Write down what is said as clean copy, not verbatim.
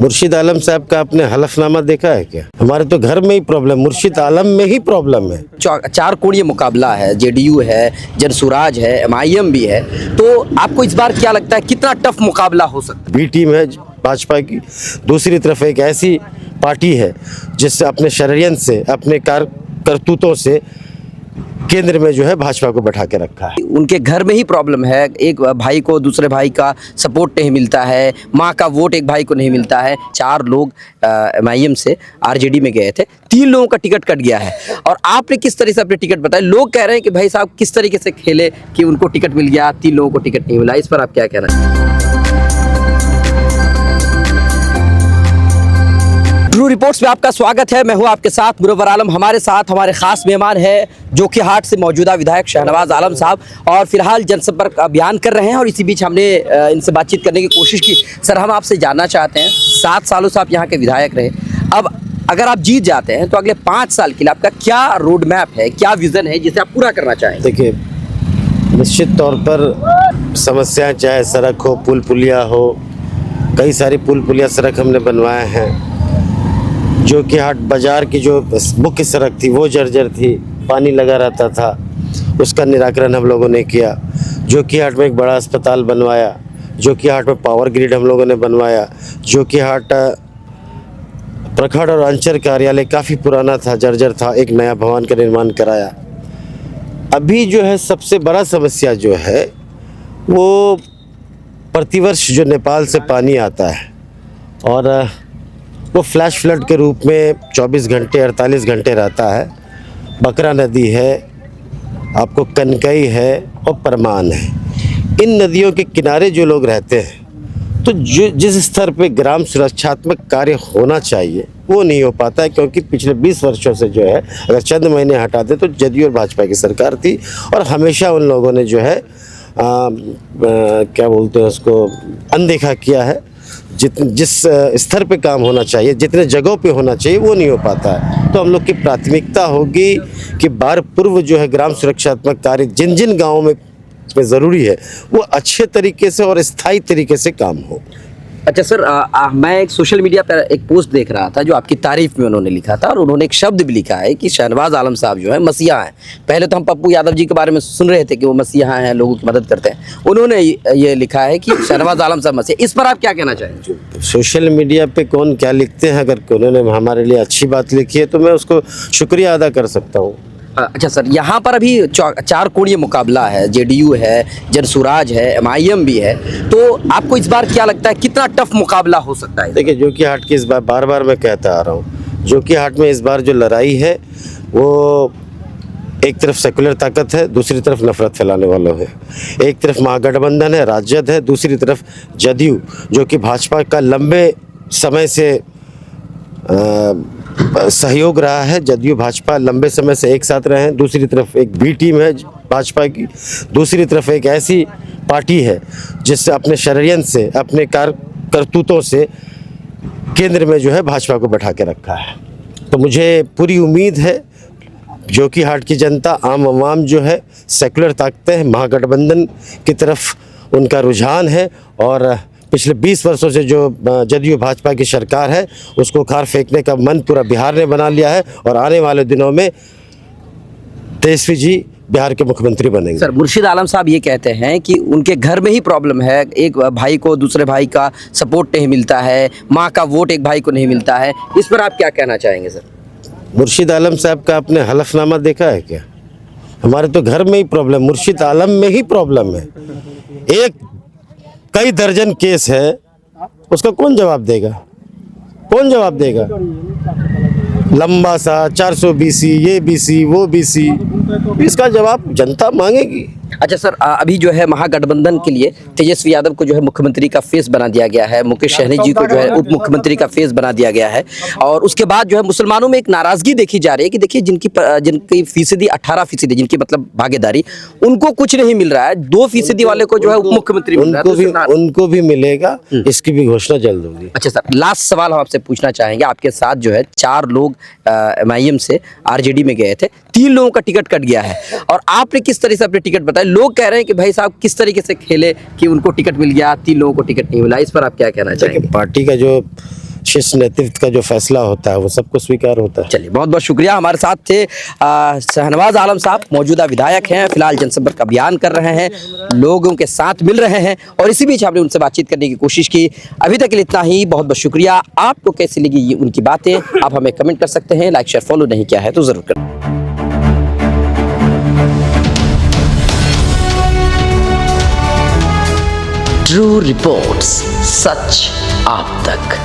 मुर्शिद आलम साहब का आपने हलफनामा देखा है क्या? हमारे तो घर में ही प्रॉब्लम, मुर्शिद आलम में ही प्रॉब्लम है। चार कोणीय मुकाबला है, जेडीयू है, जनसुराज है, एमआईएम भी है। तो आपको इस बार क्या लगता है कितना टफ मुकाबला हो सकता है? बी टीम है भाजपा की, दूसरी तरफ एक ऐसी पार्टी है जिससे अपने षड्यंत्र से, अपने करतूतों से केंद्र में जो है भाजपा को बैठा के रखा है। उनके घर में ही प्रॉब्लम है। एक भाई को दूसरे भाई का सपोर्ट नहीं मिलता है, माँ का वोट एक भाई को नहीं मिलता है। 4 लोग एमआईएम से आरजेडी में गए थे, 3 लोगों का टिकट कट गया है। और आपने किस तरह से अपने टिकट बताए? लोग कह रहे हैं कि भाई साहब किस तरीके से खेले कि उनको टिकट मिल गया, 3 लोगों को टिकट नहीं मिला। इस पर आप क्या कहना चाहेंगे? ट्रू रिपोर्ट्स में आपका स्वागत है। मैं हूं आपके साथ मुनव्वर आलम। हमारे साथ हमारे खास मेहमान हैं जोकीहाट से मौजूदा विधायक शहनवाज आलम साहब, और फिलहाल जनसंपर्क अभियान कर रहे हैं। और इसी बीच हमने इनसे बातचीत करने की कोशिश की। सर, हम आपसे जानना चाहते हैं, 7 सालों से आप यहाँ के विधायक रहे, अब अगर आप जीत जाते हैं तो अगले 5 साल के लिए आपका क्या रोड मैप है, क्या विजन है जिसे आप पूरा करना चाहें? देखिए, निश्चित तौर पर समस्याएं, चाहे सड़क हो, पुल पुलिया हो, कई सारी पुल पुलिया सड़क हमने बनवाए हैं। जोकीहाट बाजार की जो मुख्य सड़क थी वो जर्जर थी, पानी लगा रहता था, उसका निराकरण हम लोगों ने किया। जोकीहाट में एक बड़ा अस्पताल बनवाया, जोकीहाट में पावर ग्रिड हम लोगों ने बनवाया। जोकीहाट प्रखंड और अंचल कार्यालय काफ़ी पुराना था, जर्जर था, एक नया भवन का निर्माण कराया। अभी जो है सबसे बड़ा समस्या जो है वो प्रतिवर्ष जो नेपाल से पानी आता है, और वो फ्लैश फ्लड के रूप में 24 घंटे 48 घंटे रहता है। बकरा नदी है, आपको कनकई है और परमान है। इन नदियों के किनारे जो लोग रहते हैं, तो जिस स्तर पे ग्राम सुरक्षात्मक कार्य होना चाहिए वो नहीं हो पाता है, क्योंकि पिछले 20 वर्षों से जो है, अगर चंद महीने हटा दे तो जदयू और भाजपा की सरकार थी, और हमेशा उन लोगों ने जो है क्या बोलते हैं उसको, अनदेखा किया है। जिस स्तर पे काम होना चाहिए, जितने जगहों पे होना चाहिए, वो नहीं हो पाता है। तो हम लोग की प्राथमिकता होगी कि बार पूर्व जो है ग्राम सुरक्षात्मक कार्य जिन जिन गाँवों में ज़रूरी है वो अच्छे तरीके से और स्थायी तरीके से काम हो। अच्छा सर, मैं एक सोशल मीडिया पर एक पोस्ट देख रहा था जो आपकी तारीफ में उन्होंने लिखा था, और उन्होंने एक शब्द भी लिखा है कि शहनवाज आलम साहब जो है मसीहा हैं। पहले तो हम पप्पू यादव जी के बारे में सुन रहे थे कि वो मसीहा हैं, लोगों की मदद करते हैं। उन्होंने ये लिखा है कि शहनवाज आलम साहब मसीहा। इस पर आप क्या कहना चाहेंगे? सोशल मीडिया पे कौन क्या लिखते हैं, अगर उन्होंने हमारे लिए अच्छी बात लिखी है तो मैं उसको शुक्रिया अदा कर सकता हूँ। अच्छा सर, यहाँ पर अभी 4 कोणीय मुकाबला है, जेडीयू है, जनसुराज है, एमआईएम भी है। तो आपको इस बार क्या लगता है कितना टफ मुकाबला हो सकता है? देखिए, जोकीहाट की इस बार बार बार मैं कहता आ रहा हूँ, जोकीहाट में इस बार जो लड़ाई है वो एक तरफ सेकुलर ताकत है, दूसरी तरफ नफरत फैलाने वालों है। एक तरफ महागठबंधन है, राजद है, दूसरी तरफ जदयू जो कि भाजपा का लंबे समय से सहयोग रहा है। जदयू भाजपा लंबे समय से एक साथ रहे हैं। दूसरी तरफ एक बी टीम है भाजपा की, दूसरी तरफ एक ऐसी पार्टी है जिससे अपने षड्यंत्र से, अपने करतूतों से केंद्र में जो है भाजपा को बैठा के रखा है। तो मुझे पूरी उम्मीद है जोकीहाट की जनता, आम आवाम जो है, सेकुलर ताकतें, महागठबंधन की तरफ उनका रुझान है, और पिछले 20 वर्षों से जो जदयू भाजपा की सरकार है उसको खार फेंकने का मन पूरा बिहार ने बना लिया है, और आने वाले दिनों में तेजस्वी जी बिहार के मुख्यमंत्री बनेंगे। सर, मुर्शिद आलम साहब ये कहते हैं कि उनके घर में ही प्रॉब्लम है। एक भाई को दूसरे भाई का सपोर्ट नहीं मिलता है, माँ का वोट एक भाई को नहीं मिलता है। इस पर आप क्या कहना चाहेंगे सर? मुर्शिद आलम साहब का आपने हलफनामा देखा है क्या? हमारे तो घर में ही प्रॉब्लम, मुर्शिद आलम में ही प्रॉब्लम है। कई दर्जन केस है, उसका कौन जवाब देगा? कौन जवाब देगा? लंबा सा 400 BC, ये BC, वो BC, इसका जवाब जनता मांगेगी। अच्छा सर, अभी जो है महागठबंधन के लिए तेजस्वी यादव को जो है मुख्यमंत्री का फेस बना दिया गया है, मुकेश सहनी जी को जो है उप मुख्यमंत्री का फेस बना दिया गया है, और उसके बाद जो है मुसलमानों में एक नाराजगी देखी जा रही है कि देखिए जिनकी फीसदी 18%, जिनकी मतलब भागीदारी, उनको कुछ नहीं मिल रहा है। 2% वाले को जो है उप मुख्यमंत्री उनको भी मिलेगा, इसकी भी घोषणा जल्द होगी। अच्छा सर, लास्ट सवाल हम आपसे पूछना चाहेंगे। आपके साथ जो है 4 लोग एमआईएम से आरजेडी में गए थे, 3 लोगों का टिकट कट गया है, और आपने किस तरह से अपने टिकट बताए? लोग कह रहे हैं कि भाई साहब किस तरीके से खेले कि उनको टिकट मिल गया, 3 लोगों को टिकट नहीं मिला। इस पर आप क्या कहना चाहेंगे? पार्टी का जो विशिष्ट नेतृत्व का जो फैसला होता है वो सबको स्वीकार होता है। चलिए, बहुत बहुत शुक्रिया। हमारे साथ थे शहनवाज आलम साहब, मौजूदा विधायक हैं, फिलहाल जनसंपर्क अभियान कर रहे हैं, लोगों के साथ मिल रहे हैं और इसी बीच हमने उनसे बातचीत करने की कोशिश की। अभी तक के लिए इतना ही, बहुत बहुत शुक्रिया। आपको कैसी लगी ये उनकी बातें, आप हमें कमेंट कर सकते हैं। लाइक शेयर फॉलो नहीं किया है तो जरूर करें। ट्रू रिपोर्ट्स, सच आप तक।